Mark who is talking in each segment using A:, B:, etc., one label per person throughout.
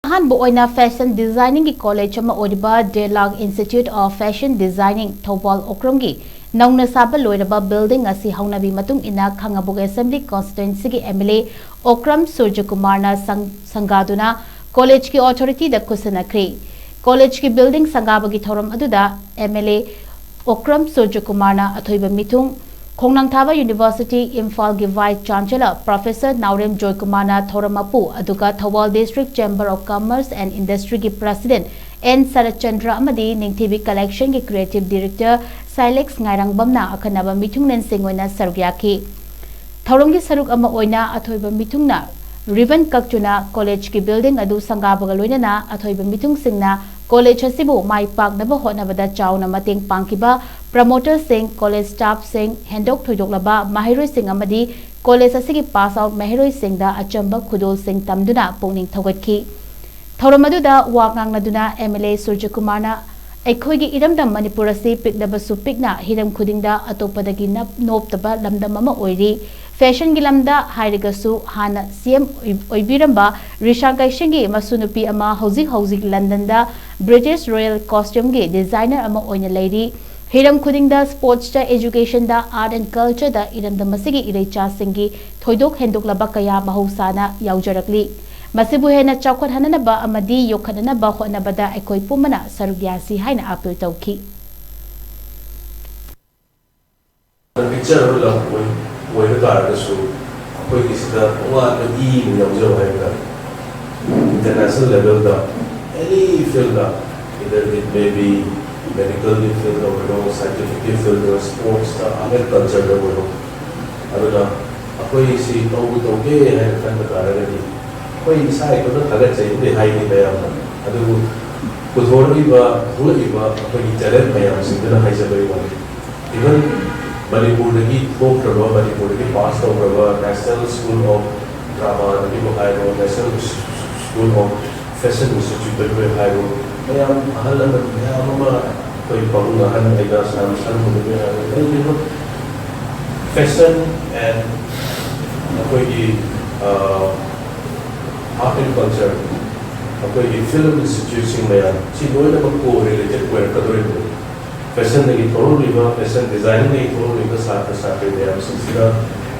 A: Ahanba Oina Fashion Designing ki College ama Oiriba Daylark Institute of Fashion Designing THOUBAL OKRAM ki NOUNA SABA LOIRABA building asi HOUNABI MATUNG ina KHANGABOK Assembly Constituency ki MLA OKRAM SURJAKUMAR na SANGDUNA College ki authority da KHUTSINNAKHRE College ki building sangaba ki thoram aduda MLA OKRAM SURJAKUMAR na athoiba mitung KHONGNANGTHABA University Imphal ki Vice Chancellor Professor Naurem Joykumar na Thoramapu aduga THOUBAL District Chamber of Commerce and Industry ki President N Sarachandra amadi newtv collection ki Creative Director Silex Ngairangbam na akhanaba mithungnen singoina sarugyaki Thorom ki saruk ama oina athoiba mithungna ribbon kakchuna college ki building adu sangabaga loinana athoiba mithung singna college asibu mai paknaba hotnabada chauna mateng pangkiba promoter sing college staff sing handok thoidoklaba mahiroi sing amadi college asigi pass out mahiroi singda achamba khudol sing tamduna pongning thogatki thoromaduda wakangnaduna MLA Surjakumar na aikhoigi iramdam Manipur asi pikdabasu pikna hiram khudingda atopadagi noptaba lamdam ama oiri fashion gilamda hairigasu hana CM oibiramba rishankai shingi masunupi ama hauzik London da British Royal Costume gi designer ama oina lady hiram khudingda sports da education da art and culture da iramdam masigi ireicha singi thoidok hendok laba kaya mahusana yaujarakli masibu hena chawkhat hananaba amadi yokhananaba hotnabada aikoi pumana sarugyasi haina appeal tawki
B: picture Oiriba taradasu koi kisida wa e ni yaujo haida international level da any field da either it may be medical field or scientific field or sports da other culture da wo aduna akoi si toge hai kan taragadi koi sai ko da thagat chai de hai ni bayam adu kudhoriba hulaiba akoi talent bayam sindana hai jabai wa even Manipur ki OKRAM Manipur ki passed over National School of Drama National School of Fashion Institute में हायरो मैं हम हल मैं हम कोई problem ना है ऐसा संस्थान में fashion and कोई की art and culture कोई की film institute में चीज़ों ने हमको related कोई fashion की थोड़ा लिबा fashion design की थोड़ा लिबा साथ में हम सिलसिला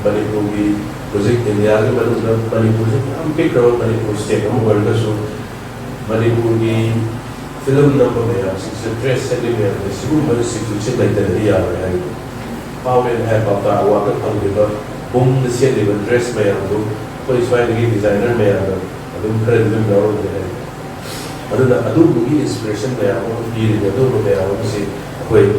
B: Manipur की project इंडिया के Manipur से हम pick करो Manipur state हम world का show Manipur की film number में हम सिलसिला dress सेटिंग में हम सिर्फ बड़े situation लाइट नहीं आ रहा है power and have अपना वाक़ हम लिबा boom दिशा लिबा dress में हम लोग कोई स्वाइल की designer में हम लोग खरीद में जाओ है अदुना अदुबुगी inspiration में हम लोग ये अदुबुगी में हम लोग से कोई